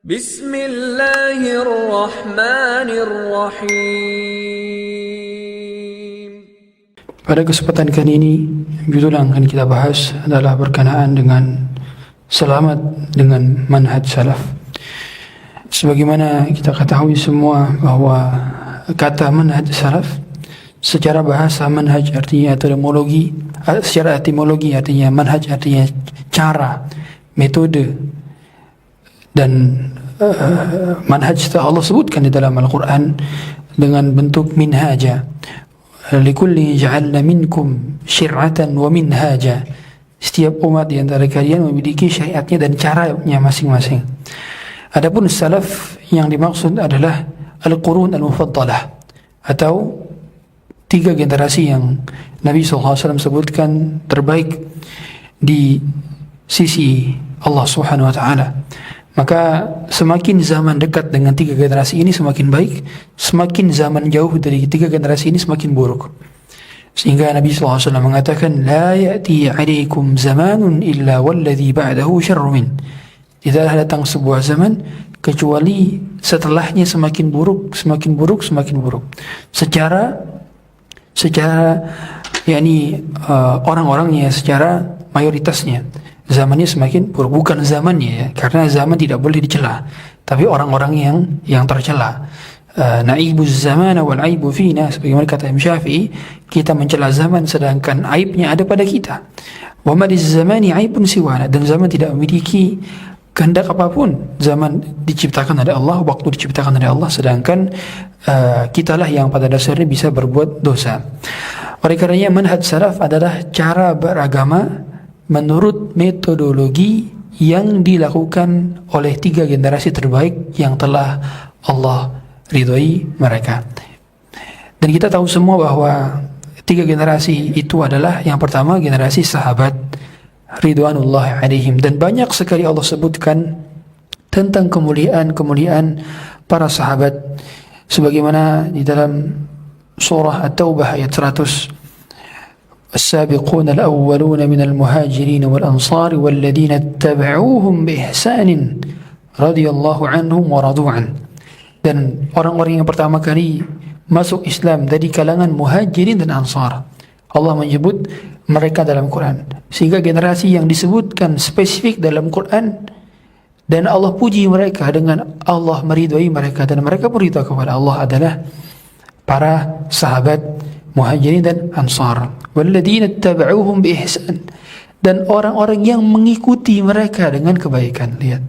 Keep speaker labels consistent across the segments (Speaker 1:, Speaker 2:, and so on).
Speaker 1: Bismillahirrahmanirrahim.
Speaker 2: Pada kesempatan kali ini, judul yang akan kita bahas adalah berkenaan dengan selamat dengan manhaj salaf. Sebagaimana kita ketahui semua bahwa kata manhaj salaf secara bahasa manhaj artinya etimologi, secara etimologi artinya manhaj artinya cara, metode, dan manhaj telah Allah sebutkan di dalam Al-Quran dengan bentuk minhaja. Likulli ja'alna minkum syir'atan wa minhaja. Setiap umat di antara kalian memiliki syariatnya dan caranya masing-masing. Adapun salaf yang dimaksud adalah al-qurun al-mufaddalah, atau 3 generasi yang Nabi SAW sebutkan terbaik di sisi Allah Subhanahu wa Ta'ala. Maka semakin zaman dekat dengan 3 generasi ini semakin baik, semakin zaman jauh dari 3 generasi ini semakin buruk. Sehingga Nabi SAW mengatakan, La ya'ti alaikum zamanun illa walladhi ba'dahu syarru min. Tidaklah datang sebuah zaman kecuali setelahnya semakin buruk, semakin buruk, semakin buruk. Secara orang-orangnya, secara mayoritasnya zamannya semakin buruk. Bukan zamannya ya, karena zaman tidak boleh dicela, tapi orang-orang yang tercela. Naibuz zamana wal aibu fina, sebagaimana kata Imam Syafi'i, kita mencela zaman sedangkan aibnya ada pada kita. Wa ma liz-zamani aibun siwana, dan zaman tidak memiliki kehendak apapun. Zaman diciptakan oleh Allah, waktu diciptakan oleh Allah, sedangkan kitalah yang pada dasarnya bisa berbuat dosa. Oleh karenanya manhaj salaf adalah cara beragama menurut metodologi yang dilakukan oleh 3 generasi terbaik yang telah Allah ridhoi mereka. Dan kita tahu semua bahwa 3 generasi itu adalah, yang pertama generasi sahabat ridwanullah alaihim, dan banyak sekali Allah sebutkan tentang kemuliaan para sahabat, sebagaimana di dalam surah At-Taubah ayat 100, السابقون الأولون من المهاجرين والأنصار والذين اتبعوهم بإحسان رضي الله عنهم ورضوا عنه. Dan orang-orang yang pertama kali masuk Islam dari kalangan muhajirin dan ansar, Allah menyebut mereka dalam Quran, sehingga generasi yang disebutkan spesifik dalam Quran, dan Allah puji mereka dengan Allah meridhai mereka dan mereka pun ridha kepada Allah, adalah para sahabat muhajirin dan ansar. Walladzina ittaba'uhum biihsan, dan orang-orang yang mengikuti mereka dengan kebaikan. Lihat,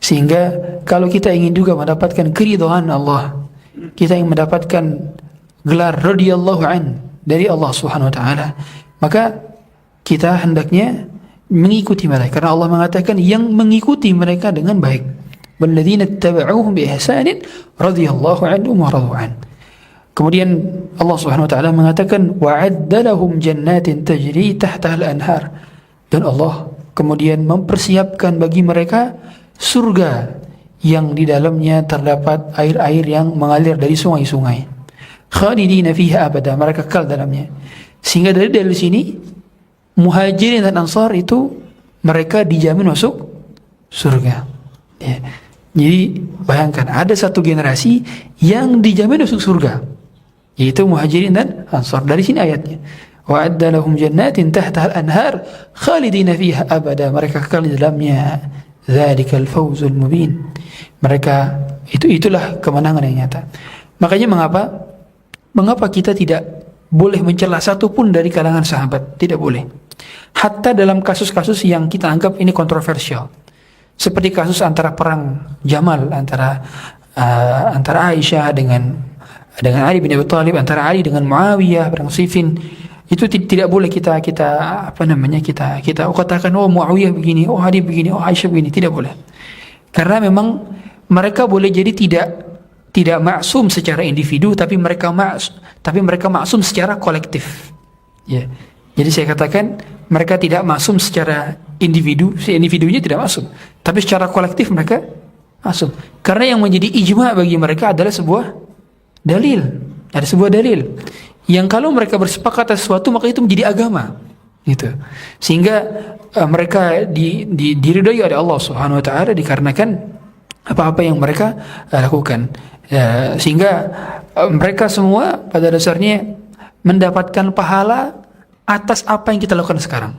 Speaker 2: sehingga kalau kita ingin juga mendapatkan keridhaan Allah, kita ingin mendapatkan gelar radhiyallahu an dari Allah Subhanahu wa taala, maka kita hendaknya mengikuti mereka, karena Allah mengatakan yang mengikuti mereka dengan baik. Walladzina ittaba'uhum biihsanin radhiyallahu anhum wa radu an. Kemudian Allah Subhanahu wa taala mengatakan wa'adda lahum jannatin tajri tahtaha al-anhar, dan Allah kemudian mempersiapkan bagi mereka surga yang di dalamnya terdapat air-air yang mengalir dari sungai-sungai. Khalidina fiha abada, mereka kekal dalamnya. Sehingga dari sini muhajirin dan ansar itu mereka dijamin masuk surga. Ya. Jadi bayangkan ada satu generasi yang dijamin masuk surga, yaitu muhajirin dan ansar. Dari sini ayatnya, wa'adda lahum jannatin tahtaha al-anhar khalidina fiha abada, mereka kekal di dalamnya. Dzalikal fawzul mubin, mereka itulah kemenangan yang nyata. Makanya mengapa kita tidak boleh mencela satu pun dari kalangan sahabat? Tidak boleh. Hatta dalam kasus-kasus yang kita anggap ini kontroversial, seperti kasus antara perang Jamal antara Aisyah dengan Ali bin Abi Thalib, antara Ali dengan Muawiyah, perang Siffin, itu tidak boleh kita katakan oh Muawiyah begini, oh Ali begini, oh Aisyah begini. Tidak boleh, karena memang mereka boleh jadi tidak maksum secara individu, tapi mereka maksum secara kolektif. Ya. Jadi saya katakan mereka tidak maksum secara individu, individunya tidak maksum, tapi secara kolektif mereka maksum. Karena yang menjadi ijma bagi mereka adalah sebuah dalil, ada sebuah dalil yang kalau mereka bersepakat atas sesuatu maka itu menjadi agama, gitu. Sehingga mereka diridhai oleh Allah Subhanahu wa taala dikarenakan apa-apa yang mereka lakukan. Sehingga mereka semua pada dasarnya mendapatkan pahala atas apa yang kita lakukan sekarang.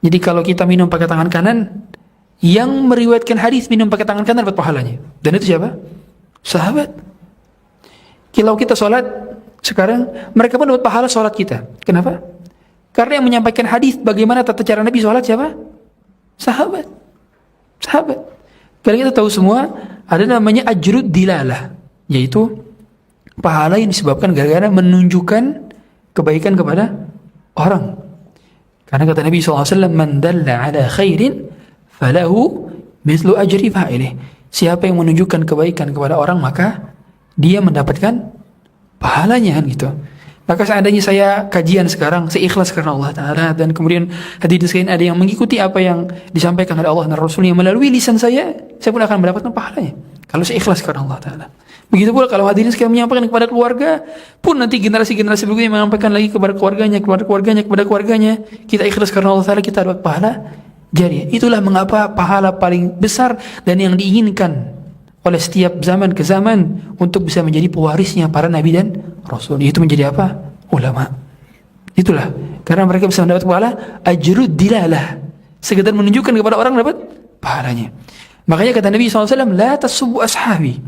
Speaker 2: Jadi kalau kita minum pakai tangan kanan, yang meriwayatkan hadis minum pakai tangan kanan dapat pahalanya. Dan itu siapa? Sahabat. Kalau kita sholat sekarang, mereka pun dapat pahala sholat kita. Kenapa? Karena yang menyampaikan hadis bagaimana tata cara Nabi sholat siapa? Sahabat. Sahabat. Kalau kita tahu semua, ada namanya ajrud dilalah, yaitu pahala yang disebabkan gara-gara menunjukkan kebaikan kepada orang. Karena kata Nabi SAW, man dalla ala khairin falahu mithlu ajri fa'ilih. Siapa yang menunjukkan kebaikan kepada orang, maka dia mendapatkan pahalanya, kan gitu. Maka seandainya saya kajian sekarang, saya ikhlas karena Allah Ta'ala, dan kemudian hadirin sekalian ada yang mengikuti apa yang disampaikan oleh Allah dan Rasulnya melalui lisan saya pun akan mendapatkan pahalanya. Kalau saya ikhlas karena Allah Ta'ala. Begitu pula kalau hadirin sekalian menyampaikan kepada keluarga, pun nanti generasi-generasi berikutnya menyampaikan lagi kepada keluarganya, kepada keluarganya, kita ikhlas karena Allah Ta'ala, kita dapat pahala jariah. Itulah mengapa pahala paling besar dan yang diinginkan oleh setiap zaman ke zaman untuk bisa menjadi pewarisnya para nabi dan rasul, itu menjadi apa? Ulama. Itulah karena mereka bisa mendapat pahala ajrud dilalah, sekedar menunjukkan kepada orang dapat pahalanya. Makanya kata Nabi SAW, la tasubbu ashabi,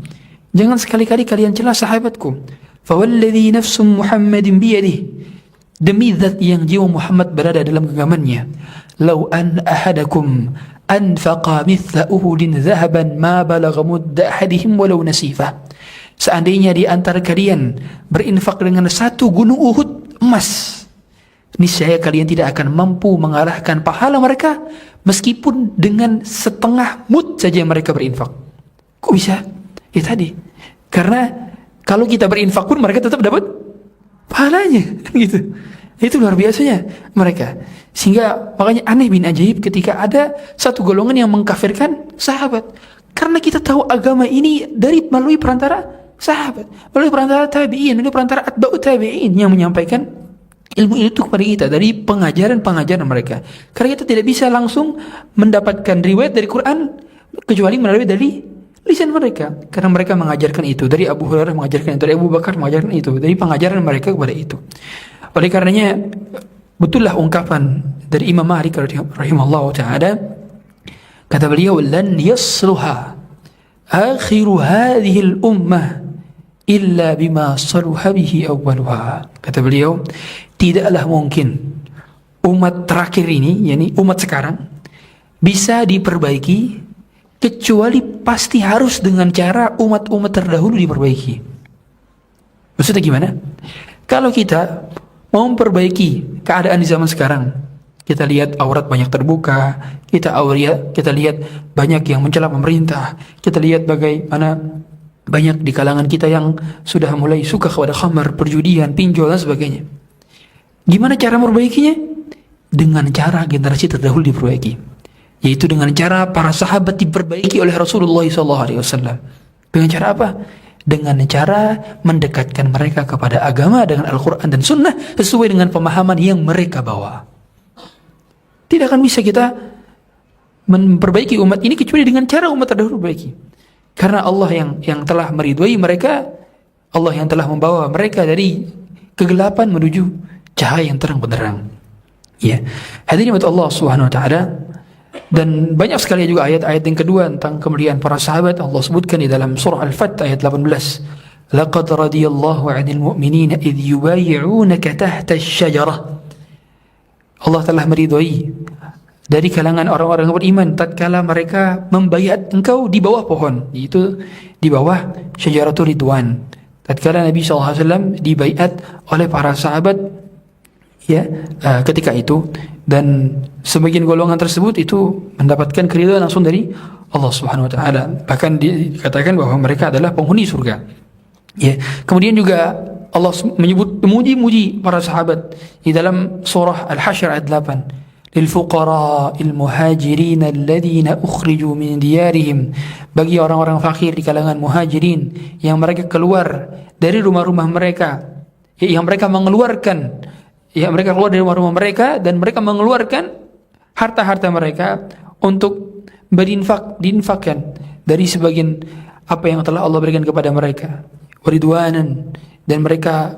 Speaker 2: jangan sekali-kali kalian celah sahabatku. Fawalladhi nafsu Muhammadin biyadih, demi zat yang jiwa Muhammad berada dalam genggamannya, lau an ahadakum anfaqa mithla uhudin zahaban ma balagha mudda ahadihim walau nasifah. Seandainya di antara kalian berinfak dengan satu gunung Uhud emas, niscaya kalian tidak akan mampu mengalahkan pahala mereka meskipun dengan setengah mud saja mereka berinfak. Kok bisa? Ya tadi, karena kalau kita berinfak pun mereka tetap dapat pahalanya, gitu. Itu luar biasanya mereka. Sehingga makanya aneh bin ajaib ketika ada satu golongan yang mengkafirkan sahabat. Karena kita tahu agama ini melalui perantara sahabat, melalui perantara tabi'in, melalui perantara atba'ut tabi'in yang menyampaikan ilmu itu kepada kita dari pengajaran-pengajaran mereka. Karena kita tidak bisa langsung mendapatkan riwayat dari Quran kecuali melalui dari lisan mereka. Karena mereka mengajarkan itu, dari Abu Hurairah mengajarkan itu, dari Abu Bakar mengajarkan itu, dari pengajaran mereka kepada itu. Oleh karenanya betullah ungkapan dari Imam Malik rahimahullah ta'ala, kata beliau, lan yasluha akhiru hadhihi al-ummah illa bima saluha bihi awwaluha. Kata beliau, tidaklah mungkin umat terakhir ini, yakni umat sekarang, bisa diperbaiki kecuali pasti harus dengan cara umat-umat terdahulu diperbaiki. Maksudnya gimana? Kalau kita mau memperbaiki keadaan di zaman sekarang, kita lihat aurat banyak terbuka, kita lihat banyak yang mencela pemerintah, kita lihat bagaimana banyak di kalangan kita yang sudah mulai suka kepada khamar, perjudian, pinjol dan sebagainya. Gimana cara memperbaikinya? Dengan cara generasi terdahulu diperbaiki, yaitu dengan cara para sahabat diperbaiki oleh Rasulullah SAW. Dengan cara apa? Dengan cara mendekatkan mereka kepada agama dengan Al-Quran dan Sunnah sesuai dengan pemahaman yang mereka bawa. Tidak akan bisa kita memperbaiki umat ini kecuali dengan cara umat terdahulu perbaiki. Karena Allah yang telah meridhai mereka, Allah yang telah membawa mereka dari kegelapan menuju cahaya yang terang benderang. Ya, hadirin Allah Subhanahu wa taala. Dan banyak sekali juga ayat-ayat yang kedua tentang kemuliaan para sahabat. Allah sebutkan di dalam surah Al-Fath ayat 18, laqad radiyallahu 'anil mu'minina idh yubayyi'unaka tahta asy-syajarah. Allah telah meridhai dari kalangan orang-orang yang beriman tatkala mereka membaiat engkau di bawah pohon, yaitu di bawah Syajaratul Ridwan. Tatkala Nabi SAW dibaiat oleh para sahabat, ya, ketika itu, dan sebagian golongan tersebut itu mendapatkan keridhaan langsung dari Allah Subhanahu wa taala. Bahkan dikatakan bahwa mereka adalah penghuni surga. Ya, kemudian juga Allah menyebut memuji para sahabat di dalam surah Al-Hasyr ayat 8. Lil fuqara'il muhajirin alladziina ukhriju min diyarihim, bagi orang-orang fakir di kalangan muhajirin yang mereka keluar dari rumah-rumah mereka, yang mereka mengeluarkan, mereka keluar dari rumah-rumah mereka dan mereka mengeluarkan harta-harta mereka untuk diinfakkan dari sebagian apa yang telah Allah berikan kepada mereka, waridwanan, dan mereka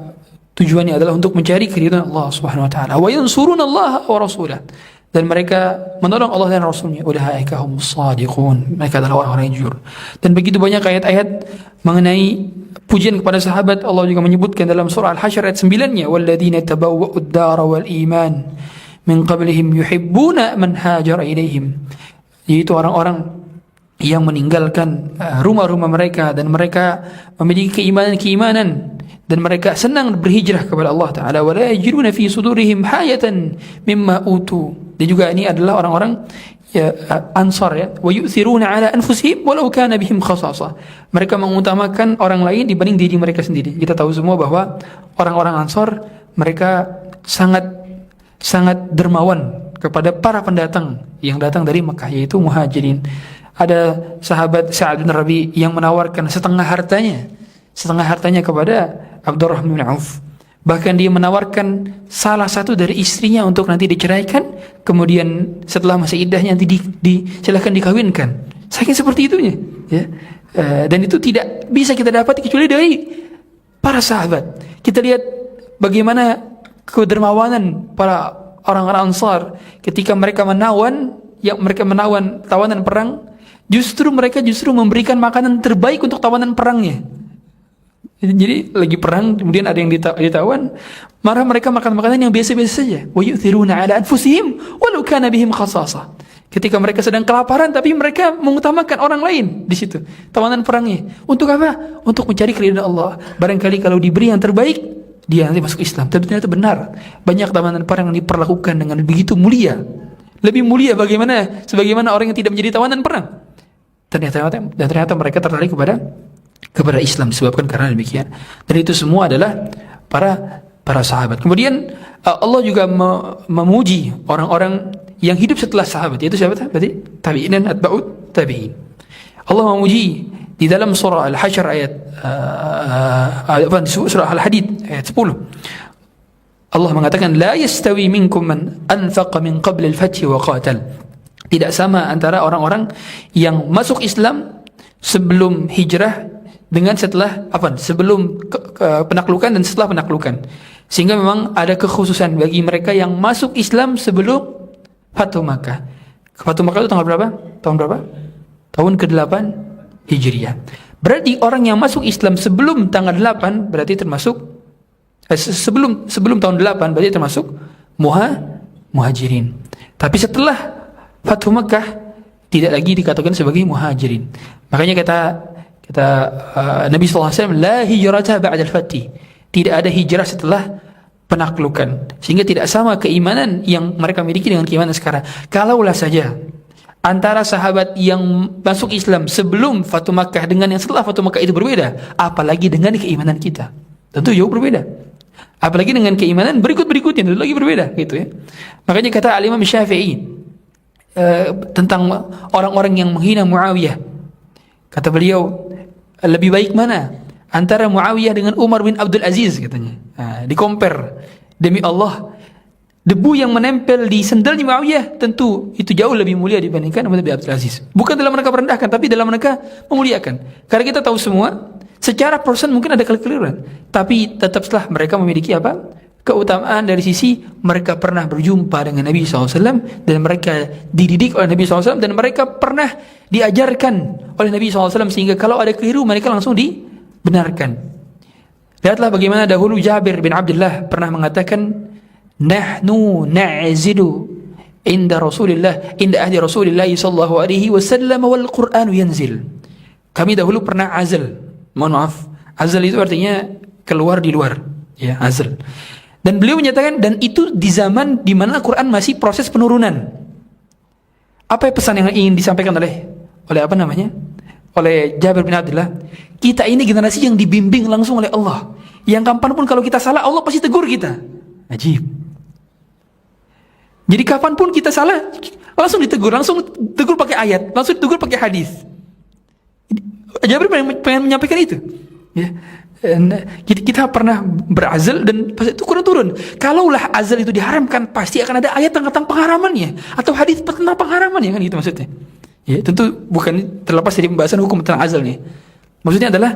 Speaker 2: tujuannya adalah untuk mencari keridhaan Allah Subhanahu wa taala. Wa yansuruna Allah wa rasulah, dan mereka menolong Allah dan Rasulnya. Ulaika humus shadiqun, mereka adalah orang-orang yang jujur. Dan begitu banyak ayat-ayat mengenai pujian kepada sahabat. Allah juga menyebutkan dalam surah Al-Hasyr ayat 9-nya, walladzina tabawwa'ud dara wal iman min qablihim yuhibbuna man hajara ilaihim, yaitu orang-orang yang meninggalkan rumah-rumah mereka dan mereka memiliki keimanan-keimanan dan mereka senang berhijrah kepada Allah Ta'ala. Wa la yajiduna fi sudurihim hayatan mimma utu, dan juga ini adalah orang-orang Ansar, ya. Wa yu'thiruna ala anfusihim walau kana bihim khasasah, mereka mengutamakan orang lain dibanding diri mereka sendiri. Kita tahu semua bahwa orang-orang Ansar mereka sangat dermawan kepada para pendatang yang datang dari Mekah, yaitu muhajirin. Ada sahabat Sa'ad bin Rabi yang menawarkan setengah hartanya kepada Abdurrahman bin Auf. Bahkan dia menawarkan salah satu dari istrinya untuk nanti diceraikan, kemudian setelah masa iddahnya nanti silakan dikawinkan. Saking seperti itunya, ya. Dan itu tidak bisa kita dapat kecuali dari para sahabat. Kita lihat bagaimana kedermawanan para orang-orang Ansar ketika mereka menawan tawanan perang. Mereka justru memberikan makanan terbaik untuk tawanan perangnya. Jadi lagi perang, kemudian ada yang ditawan, marah mereka makan makanan yang biasa-biasa saja. Wa yu'thiruna ala anfusihim walau kana bihim khasasah. Ketika mereka sedang kelaparan, tapi mereka mengutamakan orang lain di situ. Tawanan perangnya. Untuk apa? Untuk mencari keridhaan Allah. Barangkali kalau diberi yang terbaik, dia nanti masuk Islam. Ternyata benar. Banyak tawanan perang yang diperlakukan dengan begitu mulia. Lebih mulia sebagaimana orang yang tidak menjadi tawanan perang. Ternyata mereka tertarik kepada Islam disebabkan karena demikian. Dan itu semua adalah para sahabat. Kemudian Allah juga memuji orang-orang yang hidup setelah sahabat, yaitu siapa tadi? Tabi'in dan atba'ut tabi'in. Allah memuji di dalam surah Al-Hasyr surah Al-Hadid ayat 10. Allah mengatakan, la yastawi minkum man anfaqa min qabl al-fath wa qatal. Tidak sama antara orang-orang yang masuk Islam sebelum hijrah dengan sebelum penaklukan dan setelah penaklukan. Sehingga memang ada kekhususan bagi mereka yang masuk Islam sebelum Fatu Makkah. Fatu Makkah itu tanggal berapa? Tahun berapa? Tahun ke-8 Hijriah. Berarti orang yang masuk Islam sebelum tanggal 8 berarti termasuk sebelum tahun 8 berarti termasuk muhajirin. Tapi setelah Fatu Makkah tidak lagi dikatakan sebagai muhajirin. Makanya kata Nabi SAW, la hijrata ba'dal fathi, tidak ada hijrah setelah penaklukan. Sehingga tidak sama keimanan yang mereka miliki dengan keimanan sekarang. Kalaulah saja antara sahabat yang masuk Islam sebelum Fatu Makkah dengan yang setelah Fatu Makkah itu berbeda, apalagi dengan keimanan kita, tentu jauh berbeda. Apalagi dengan keimanan berikutnya tentu lagi berbeda, gitu ya. Makanya kata Al-Imam Syafi'i tentang orang-orang yang menghina Muawiyah, kata beliau, lebih baik mana antara Muawiyah dengan Umar bin Abdul Aziz, katanya. Di-compare, demi Allah, debu yang menempel di sendalnya Muawiyah tentu itu jauh lebih mulia dibandingkan Umar bin Abdul Aziz. Bukan dalam mereka merendahkan, tapi dalam mereka memuliakan. Karena kita tahu semua, secara persen mungkin ada kekeliruan, tapi tetaplah mereka memiliki keutamaan dari sisi mereka pernah berjumpa dengan Nabi SAW, dan mereka dididik oleh Nabi SAW, dan mereka pernah diajarkan oleh Nabi SAW, sehingga kalau ada keliru mereka langsung dibenarkan. Lihatlah bagaimana dahulu Jabir bin Abdullah pernah mengatakan, nahnu na'zilu inda ahli Rasulillah sallallahu alaihi wasallam wal Qur'anu yanzil. Kami dahulu pernah azal. Mohon maaf, azal itu artinya keluar di luar, ya, azal. Dan beliau menyatakan, dan itu di zaman di mana Al-Quran masih proses penurunan. Apa pesan yang ingin disampaikan oleh Jabir bin Abdullah? Kita ini generasi yang dibimbing langsung oleh Allah, yang kapanpun kalau kita salah, Allah pasti tegur kita. Ajib. Jadi kapanpun kita salah, langsung tegur pakai ayat, langsung ditegur pakai hadis. Jabir pengen menyampaikan itu, ya. Kita pernah berazal dan pas itu Quran turun. Kalaulah azal itu diharamkan, pasti akan ada ayat tentang pengharamannya atau hadis tentang pengharamannya, kan gitu maksudnya. Ya, tentu bukan terlepas dari pembahasan hukum tentang azal nih. Maksudnya adalah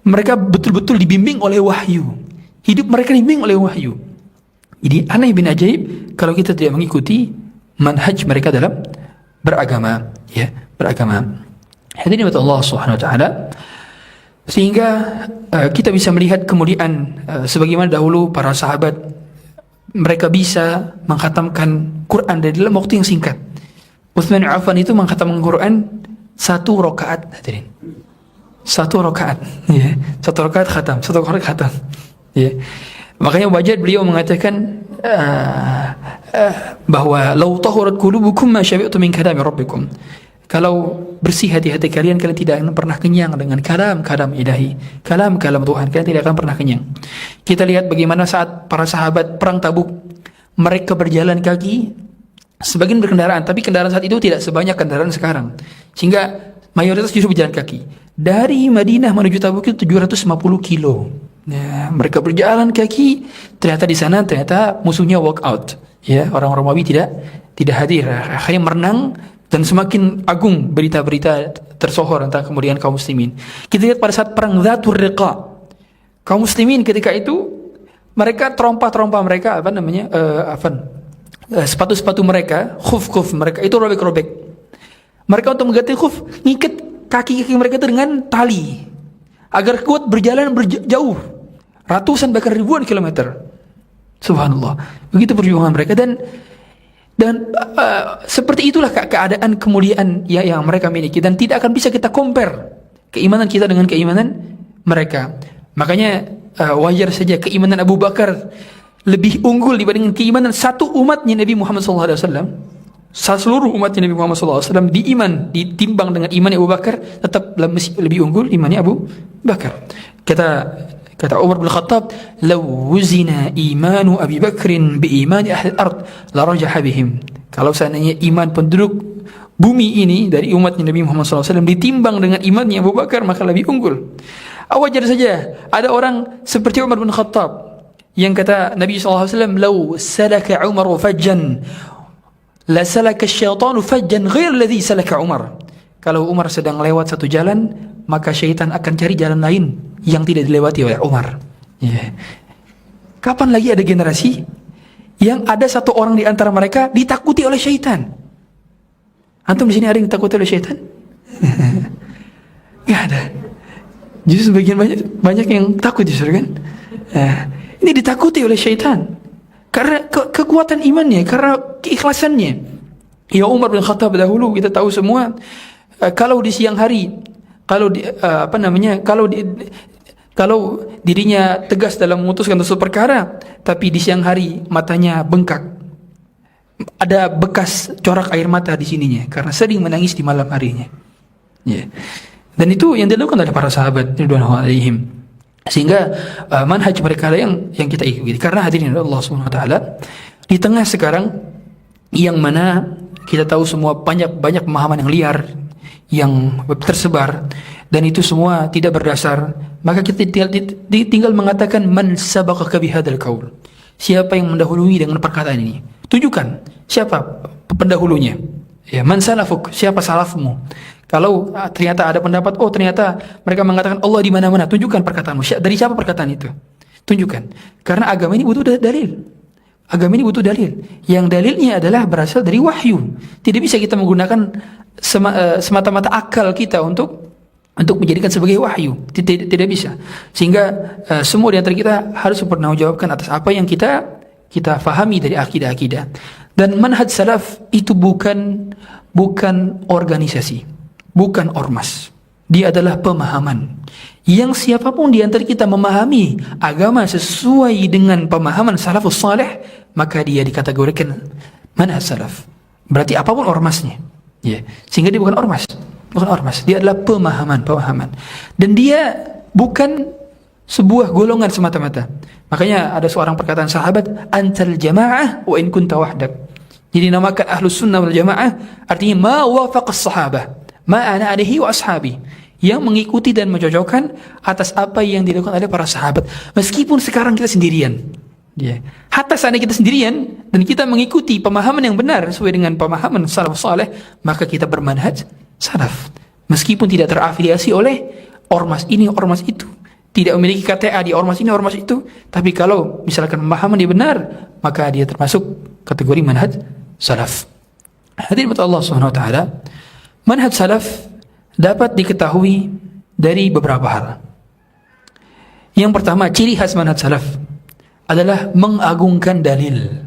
Speaker 2: mereka betul-betul dibimbing oleh wahyu. Hidup mereka dibimbing oleh wahyu. Jadi aneh bin ajaib kalau kita tidak mengikuti manhaj mereka dalam beragama, ya, beragama. Hadirin Allah Subhanahu wa taala. Sehingga kita bisa melihat kemudian sebagaimana dahulu para sahabat mereka bisa mengkhatamkan Quran dari dalam waktu yang singkat. Utsman bin Affan itu mengkhatamkan Quran 1 rakaat, hadirin. 1 rakaat, ya. 1 rakaat khatam, 1 rakaat khatam. Ya. Makanya wajar beliau mengatakan bahwa lau tahurat qulubukum ma syabi'tu min kalami rabbikum. Kalau bersih hati-hati kalian tidak akan pernah kenyang dengan kalam ilahi, kalam Tuhan, kalian tidak akan pernah kenyang. Kita lihat bagaimana saat para sahabat perang Tabuk, mereka berjalan kaki, sebagian berkendaraan, tapi kendaraan saat itu tidak sebanyak kendaraan sekarang, sehingga mayoritas justru berjalan kaki. Dari Madinah menuju Tabuk itu 750 kilo. Nah, mereka berjalan kaki, ternyata di sana musuhnya walk out. Ya, orang Romawi tidak hadir, akhirnya merenang. Dan semakin agung berita-berita tersohor tentang kemudian kaum muslimin. Kita lihat pada saat perang Dzatur Riqa, kaum muslimin ketika itu mereka trompa mereka sepatu-sepatu mereka, khuf mereka itu robek-robek. Mereka untuk mengganti khuf ngikat kaki-kaki mereka itu dengan tali agar kuat berjalan jauh ratusan bahkan ribuan kilometer. Subhanallah. Begitu perjuangan mereka dan seperti itulah keadaan kemuliaan yang mereka miliki dan tidak akan bisa kita compare keimanan kita dengan keimanan mereka. Makanya wajar saja keimanan Abu Bakar lebih unggul dibandingkan keimanan satu umatnya Nabi Muhammad SAW. Seluruh umatnya Nabi Muhammad SAW ditimbang dengan iman Abu Bakar, tetap lebih unggul imannya Abu Bakar. Kata Umar bin Khattab, "Law wuzina imanu Abi Bakrin bi imani ahli al-ard la rajaha bihim." Kalau seandainya iman penduduk bumi ini dari umatnya Nabi Muhammad SAW ditimbang dengan imannya Abu Bakar, maka lebih unggul. Wajar saja ada orang seperti Umar bin Khattab yang kata Nabi SAW, "Law salaka Umar fajjan la salaka asy-syaitanu fajjan ghair alladhi salaka Umar." Kalau Umar sedang lewat satu jalan, maka syaitan akan cari jalan lain yang tidak dilewati oleh Umar. Yeah. Kapan lagi ada generasi yang ada satu orang di antara mereka ditakuti oleh syaitan? Antum di sini ada yang ditakuti oleh syaitan? Gak ada. Justru sebagian banyak yang takut justru kan? Ini ditakuti oleh syaitan karena kekuatan imannya, karena keikhlasannya. Ya Umar bin Khattab dahulu kita tahu semua, kalau di siang hari, kalau dirinya tegas dalam memutuskan suatu perkara, tapi di siang hari matanya bengkak, ada bekas corak air mata di sininya karena sering menangis di malam harinya. Yeah. Dan itu yang dilakukan oleh para sahabat radhiyallahu alaihim. Sehingga manhaj mereka yang kita ikuti. Karena hadirin Allah Subhanahu wa taala, di tengah sekarang yang mana kita tahu semua banyak pemahaman yang liar yang tersebar dan itu semua tidak berdasar, maka kita tinggal mengatakan man sabaqaka bihadzal qaul. Siapa yang mendahului dengan perkataan ini? Tunjukkan siapa pendahulunya. Ya, man salafuk, siapa salafmu? Kalau ternyata ada pendapat, ternyata mereka mengatakan Allah di mana-mana, tunjukkan perkataanmu. Dari siapa perkataan itu? Tunjukkan. Karena agama ini butuh dalil. Agama ini butuh dalil. Yang dalilnya adalah berasal dari wahyu. Tidak bisa kita menggunakan semata-mata akal kita untuk menjadikan sebagai wahyu. Tidak bisa. Sehingga semua di antara kita harus bertanggungjawabkan atas apa yang kita fahami dari akidah-akidah. Dan manhaj salaf itu bukan organisasi, bukan ormas. Dia adalah pemahaman. Yang siapapun di antara kita memahami agama sesuai dengan pemahaman salafus saleh, maka dia dikategorikan manhaj salaf. Berarti apapun ormasnya, ya. Sehingga dia bukan ormas. Dia adalah pemahaman. Dan dia bukan sebuah golongan semata-mata. Makanya ada seorang perkataan sahabat, antal jamaah wa in kunta wahdak. Jadi namakan ahlus sunnah wal jamaah artinya ma wafaqas sahabah, ma ana alaihi wa ashabi, yang mengikuti dan mencocokkan atas apa yang dilakukan oleh para sahabat. Meskipun sekarang kita sendirian, Ya. Hatta seandainya kita sendirian dan kita mengikuti pemahaman yang benar sesuai dengan pemahaman salaf saleh, maka kita bermanhaj salaf. Meskipun tidak terafiliasi oleh ormas ini, ormas itu, tidak memiliki KTA di ormas ini, ormas itu, tapi kalau misalkan pemahaman dia benar, maka dia termasuk kategori manhaj salaf. Hadirin Allah Subhanahu wa taala, manhaj salaf dapat diketahui dari beberapa hal. Yang pertama, ciri khas manhaj salaf adalah mengagungkan dalil.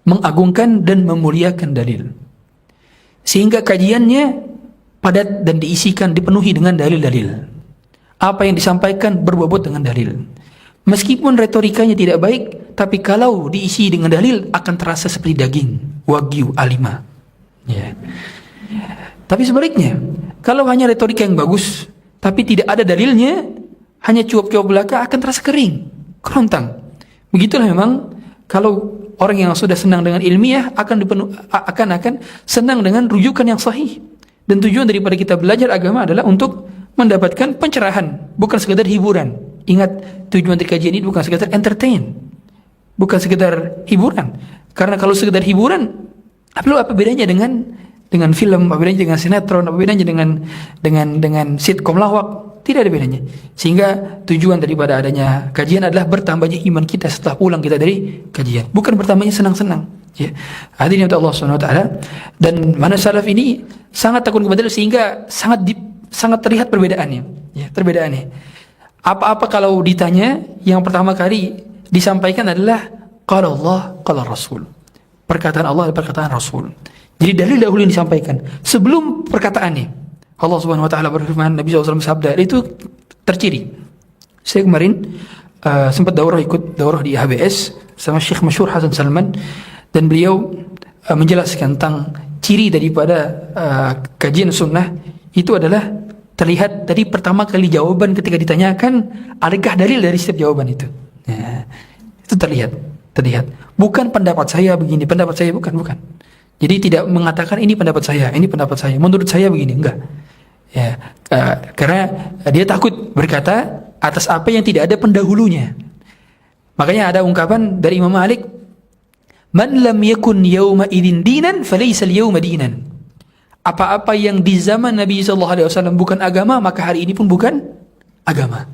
Speaker 2: Mengagungkan dan memuliakan dalil. Sehingga kajiannya padat dan diisikan, dipenuhi dengan dalil-dalil. Apa yang disampaikan berbobot dengan dalil. Meskipun retorikanya tidak baik, tapi kalau diisi dengan dalil akan terasa seperti daging wagyu A5. Ya. Tapi sebaliknya, kalau hanya retorika yang bagus, tapi tidak ada dalilnya, hanya cuap-cuap belaka, akan terasa kering, kerontang. Begitulah memang kalau orang yang sudah senang dengan ilmiah akan senang dengan rujukan yang sahih. Dan tujuan daripada kita belajar agama adalah untuk mendapatkan pencerahan, bukan sekedar hiburan. Ingat, tujuan dari kajian ini bukan sekedar entertain, bukan sekedar hiburan. Karena kalau sekedar hiburan, apa bedanya dengan film, apa bedanya dengan sinetron, apa bedanya dengan sitkom lawak? Tidak ada bedanya. Sehingga tujuan daripada adanya kajian adalah bertambahnya iman kita setelah pulang kita dari kajian, bukan bertambahnya senang-senang. Ya. Hadirin Allah Subhanahu wa taala, dan manhaj salaf ini sangat takut kepada dalil sehingga sangat terlihat perbedaannya. Ya, perbedaannya. Apa-apa kalau ditanya, yang pertama kali disampaikan adalah qala Allah, qala Rasul. Perkataan Allah dan perkataan Rasul. Jadi dalil dahulu yang disampaikan sebelum perkataannya. Allah Subhanahu wa taala berfirman, Nabi SAW bersabda, itu terciri. Saya kemarin sempat ikut daurah di HBS sama Syekh Masyhur Hasan Salman, dan beliau menjelaskan tentang ciri daripada kajian sunnah itu adalah terlihat dari pertama kali jawaban ketika ditanyakan, adakah dalil dari setiap jawaban itu. Ya, itu terlihat. Bukan pendapat saya begini, pendapat saya bukan. Jadi tidak mengatakan ini pendapat saya, menurut saya begini, enggak. Ya, karena dia takut berkata atas apa yang tidak ada pendahulunya. Makanya ada ungkapan dari Imam Malik, man lam yakun yawma idzin dinan falaysa al-yawma dinan. Apa-apa yang di zaman Nabi SAW bukan agama, maka hari ini pun bukan agama.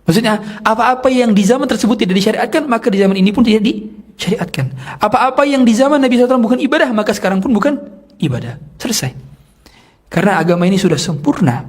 Speaker 2: Maksudnya, apa-apa yang di zaman tersebut tidak disyariatkan, maka di zaman ini pun tidak disyariatkan. Apa-apa yang di zaman Nabi SAW bukan ibadah, maka sekarang pun bukan ibadah. Selesai. Karena agama ini sudah sempurna,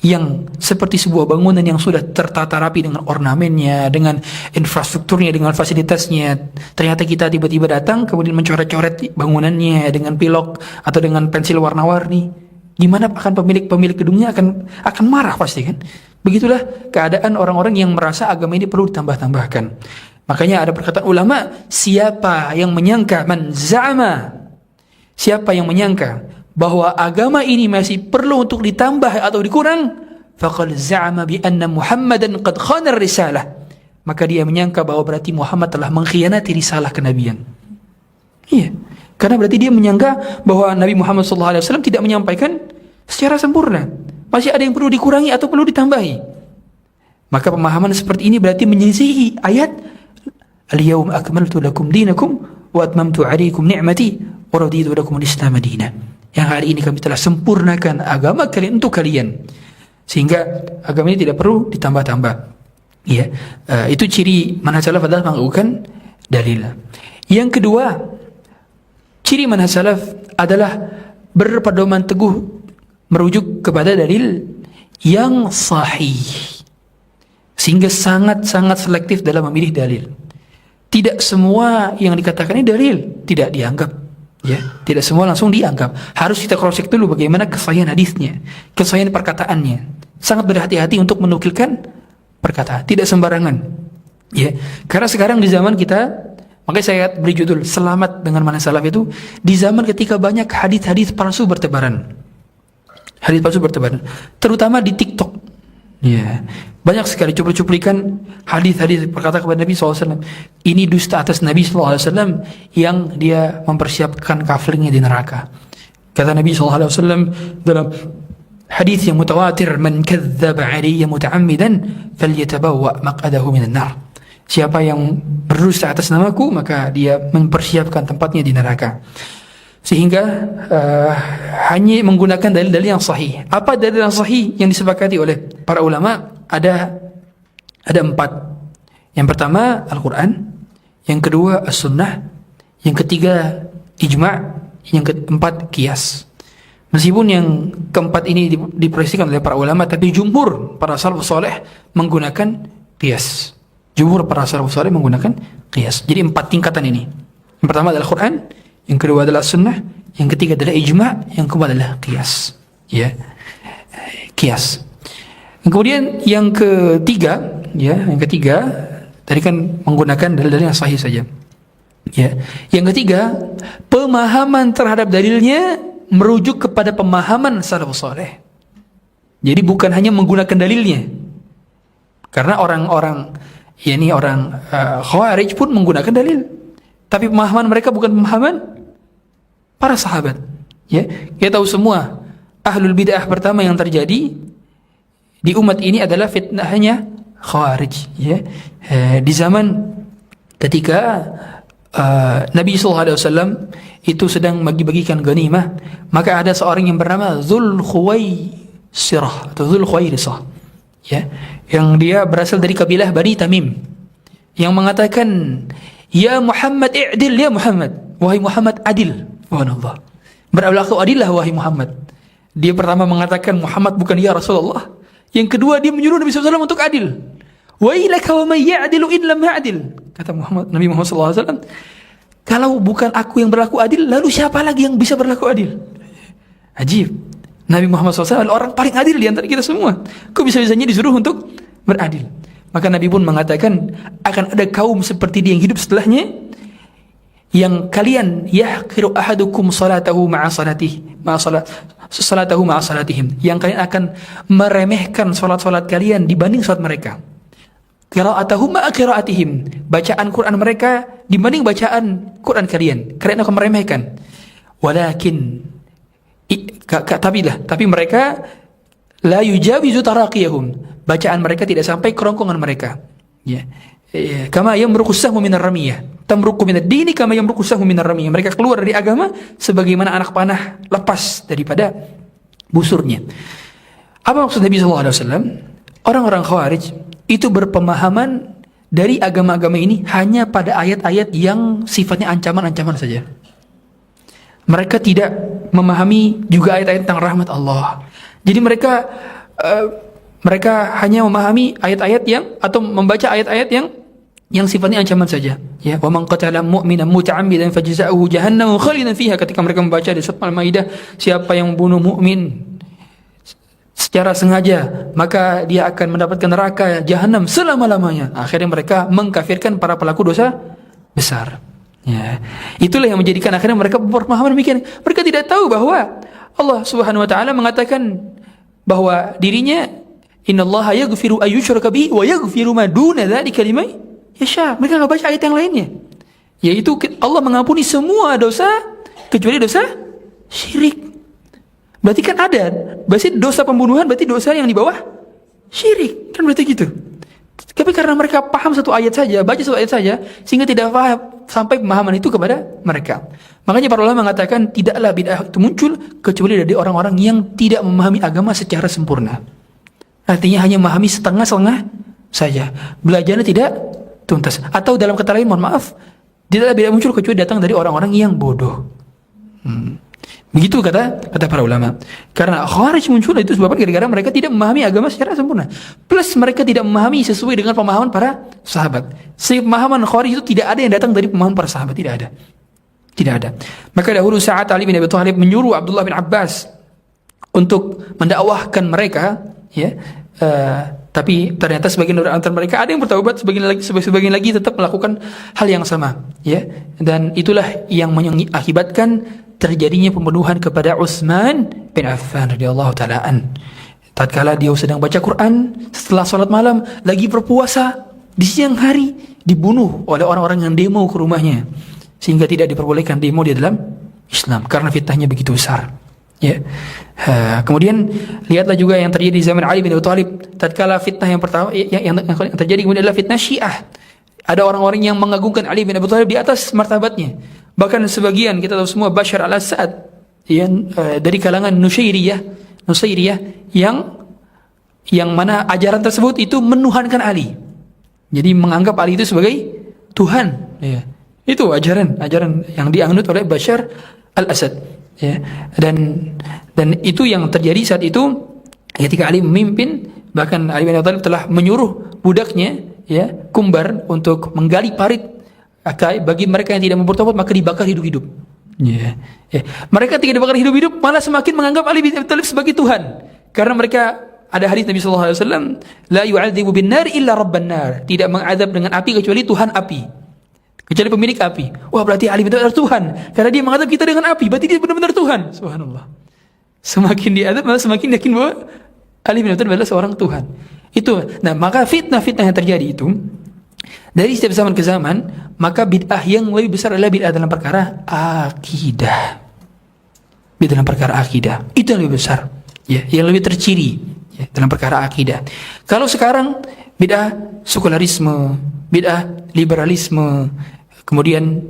Speaker 2: yang seperti sebuah bangunan yang sudah tertata rapi dengan ornamennya, dengan infrastrukturnya, dengan fasilitasnya. Ternyata kita tiba-tiba datang kemudian mencoret-coret bangunannya dengan pilok atau dengan pensil warna-warni. Gimana akan pemilik gedungnya akan marah pasti kan? Begitulah keadaan orang-orang yang merasa agama ini perlu ditambah-tambahkan. Makanya ada perkataan ulama, siapa yang menyangka siapa yang menyangka bahwa agama ini masih perlu untuk ditambah atau dikurang, faqad za'ama bi anna Muhammadan qad khana ar-risalah, maka dia menyangka bahwa berarti Muhammad telah mengkhianati risalah kenabian. Iya, karena berarti dia menyangka bahwa Nabi Muhammad SAW tidak menyampaikan secara sempurna, masih ada yang perlu dikurangi atau perlu ditambahi. Maka pemahaman seperti ini berarti menyelisihi ayat al-yawma akmaltu lakum dinakum wa atmamtu 'alaikum ni'mati wa raditu lakum al-islam dinan. Yang hari ini kami telah sempurnakan agama kalian untuk kalian, sehingga agama ini tidak perlu ditambah-tambah. Ya, itu ciri manhaj salaf adalah mengagungkan dalil. Yang kedua, ciri manhaj salaf adalah berpedoman teguh merujuk kepada dalil yang sahih, sehingga sangat-sangat selektif dalam memilih dalil. Tidak semua yang dikatakan ini dalil tidak dianggap. Ya, tidak semua langsung dianggap. Harus kita cross check dulu bagaimana kesahihan hadisnya, kesahihan perkataannya. Sangat berhati-hati untuk menukilkan perkataan, tidak sembarangan. Ya, karena sekarang di zaman kita, makanya saya beri judul selamat dengan manhaj salaf itu di zaman ketika banyak hadis-hadis palsu bertebaran. Hadis palsu bertebaran, terutama di TikTok. Ya, banyak sekali cuplikan hadis-hadis berkata kepada Nabi SAW, ini dusta atas Nabi SAW yang dia mempersiapkan kaflingnya di neraka. Kata Nabi SAW dalam hadis yang mutawatir, man kadzdzaba alayya muta'ammidan falyatabawwa maq'adahu minan nar. Siapa yang berdusta atas namaku, maka dia mempersiapkan tempatnya di neraka. Sehingga hanya menggunakan dalil-dalil yang sahih. Apa dalil yang sahih yang disepakati oleh para ulama? Ada 4. Yang pertama Al-Quran, yang kedua As-Sunnah, yang ketiga Ijma', yang keempat Qiyas. Meskipun yang keempat ini diproyeksikan oleh para ulama, tapi jumhur para salafus saleh menggunakan qiyas. Jumhur para salafus saleh menggunakan qiyas. Jadi 4 tingkatan ini. Yang pertama adalah Quran, yang kedua adalah Sunnah, yang ketiga adalah Ijma', yang keempat adalah qiyas. Ya, qiyas. Kemudian yang ketiga, tadi kan menggunakan dalil-dalil yang sahih saja. Ya, yang ketiga, pemahaman terhadap dalilnya merujuk kepada pemahaman salafus saleh. Jadi bukan hanya menggunakan dalilnya. Karena orang Khawarij pun menggunakan dalil. Tapi pemahaman mereka bukan pemahaman para sahabat. Ya, kita tahu semua ahlul bid'ah pertama yang terjadi di umat ini adalah fitnahnya Khawarij. Ya, di zaman ketika Nabi SAW itu sedang bagi-bagikan ghanimah, maka ada seorang yang bernama Dzul Khuwaisirah atau Dzul Khuwairisah, ya, yang dia berasal dari kabilah Bani Tamim, yang mengatakan, "Ya Muhammad i'dil, ya Muhammad, wahai Muhammad adil." Subhanallah. Berlaku adillah wahai Muhammad. Dia pertama mengatakan Muhammad bukan ya Rasulullah. Yang kedua dia menyuruh Nabi SAW untuk adil. Wa ilaka wa may ya'dilu in lam ya'dil. Kata Nabi Muhammad SAW, kalau bukan aku yang berlaku adil, lalu siapa lagi yang bisa berlaku adil? Ajib. Nabi Muhammad SAW adalah orang paling adil di antara kita semua. Kok bisa-bisanya disuruh untuk beradil? Maka Nabi pun mengatakan, akan ada kaum seperti dia yang hidup setelahnya, yang kalian yahqiru ahadukum salatahu ma'a salatihim, yang kalian akan meremehkan salat-salat kalian dibanding salat mereka. Qira'atuhum ma'a qira'atihim, bacaan Quran mereka dibanding bacaan Quran kalian akan meremehkan. Walakin tapi mereka la yujawizu taraqiyahum, bacaan mereka tidak sampai kerongkongan mereka. Ya. Kama yamruqu sahmu minar ramiyah, tamruqu minad dini kama yamruqu sahmu minar ramiyah. Mereka keluar dari agama sebagaimana anak panah lepas daripada busurnya. Apa maksud Nabi SAW? Orang-orang Khawarij itu berpemahaman dari agama-agama ini hanya pada ayat-ayat yang sifatnya ancaman-ancaman saja. Mereka tidak memahami juga ayat-ayat tentang rahmat Allah. Jadi mereka hanya memahami ayat-ayat atau membaca ayat-ayat yang sifatnya ancaman saja. Ya, wa man qatala mu'minan muta'ammidan fajza'uhu jahannam khalidan fiha. Ketika mereka membaca di surat Al-Maidah, siapa yang membunuh mukmin secara sengaja, maka dia akan mendapatkan neraka jahanam selama-lamanya. Akhirnya mereka mengkafirkan para pelaku dosa besar. Ya, itulah yang menjadikan akhirnya mereka berpemahaman demikian. Mereka tidak tahu bahwa Allah Subhanahu wa taala mengatakan bahwa dirinya innallaha yaghfiru ayyushraka bihi wa yaghfiru ma duna dzalika liman yasha. Mereka enggak baca ayat yang lainnya, yaitu Allah mengampuni semua dosa kecuali dosa syirik. Berarti kan berarti dosa pembunuhan berarti dosa yang di bawah syirik, kan berarti gitu. Tapi karena mereka paham satu ayat saja, baca satu ayat saja, sehingga tidak paham sampai pemahaman itu kepada mereka. Makanya para ulama mengatakan tidaklah bid'ah itu muncul kecuali dari orang-orang yang tidak memahami agama secara sempurna. Artinya hanya memahami setengah-setengah saja, belajarnya tidak tuntas. Atau dalam kata lain, mohon maaf, tidaklah bid'ah muncul kecuali datang dari orang-orang yang bodoh. Begitu kata para ulama. Karena Khawarij muncul itu sebabkan gara-gara mereka tidak memahami agama secara sempurna. Plus mereka tidak memahami sesuai dengan pemahaman para sahabat. Pemahaman Khawarij itu tidak ada yang datang dari pemahaman para sahabat, tidak ada. Tidak ada. Maka dahulu saat Ali bin Abi Thalib menyuruh Abdullah bin Abbas untuk mendakwahkan mereka, ya. Tapi ternyata sebagian dari antara mereka ada yang bertaubat, sebagian lagi tetap melakukan hal yang sama, ya. Dan itulah yang mengakibatkan terjadinya pembunuhan kepada Utsman bin Affan radhiyallahu taala an. Tatkala dia sedang baca Quran setelah salat malam, lagi berpuasa, di siang hari dibunuh oleh orang-orang yang demo ke rumahnya, sehingga tidak diperbolehkan demo di dalam Islam karena fitnahnya begitu besar. Ya. Kemudian lihatlah juga yang terjadi di zaman Ali bin Abi Thalib. Tatkala fitnah yang pertama yang terjadi kemudian adalah fitnah Syiah. Ada orang-orang yang mengagungkan Ali bin Abi Thalib di atas martabatnya. Bahkan sebagian kita tahu semua Bashar al-Assad yang dari kalangan Nusairiyah yang mana ajaran tersebut itu menuhankan Ali. Jadi menganggap Ali itu sebagai Tuhan. Ya. Itu ajaran yang dianut oleh Bashar al-Assad. Ya. Dan itu yang terjadi saat itu ketika Ali memimpin. Bahkan Ali bin Abi Thalib telah menyuruh budaknya, ya, Kumbar, untuk menggali parit bagi mereka yang tidak mau bertobat, maka dibakar hidup-hidup. Ya. Ya. Mereka tidak dibakar hidup-hidup, malah semakin menganggap Ali bin Abi Thalib sebagai Tuhan. Karena mereka ada hadis Nabi sallallahu alaihi wasallam, la yu'adzibu bin nar illa rabban nar. Tidak mengadab dengan api kecuali Tuhan api. Kecuali pemilik api. Wah, berarti Ali bin Abi Thalib adalah Tuhan. Karena dia mengadab kita dengan api, berarti dia benar-benar Tuhan. Subhanallah. Semakin diadab, malah semakin yakin bahwa Ali bin Abi Thalib adalah seorang Tuhan. Itu. Nah, maka fitnah-fitnah yang terjadi itu dari setiap zaman ke zaman, maka bid'ah yang lebih besar adalah bid'ah dalam perkara akidah. Bid'ah dalam perkara akidah. Itu yang lebih besar. Ya, yang lebih terciri, ya, dalam perkara akidah. Kalau sekarang bid'ah sekularisme, bid'ah liberalisme, kemudian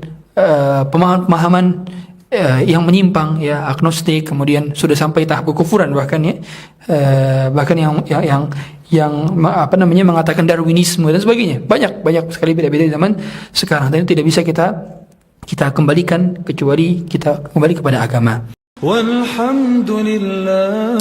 Speaker 2: pemahaman yang menyimpang, ya, agnostik, kemudian sudah sampai tahap kekufuran bahkan, ya, bahkan yang mengatakan Darwinisme dan sebagainya. Banyak sekali beda-beda zaman sekarang, dan tidak bisa kita kembalikan kecuali kita kembali kepada agama. Walhamdulillah.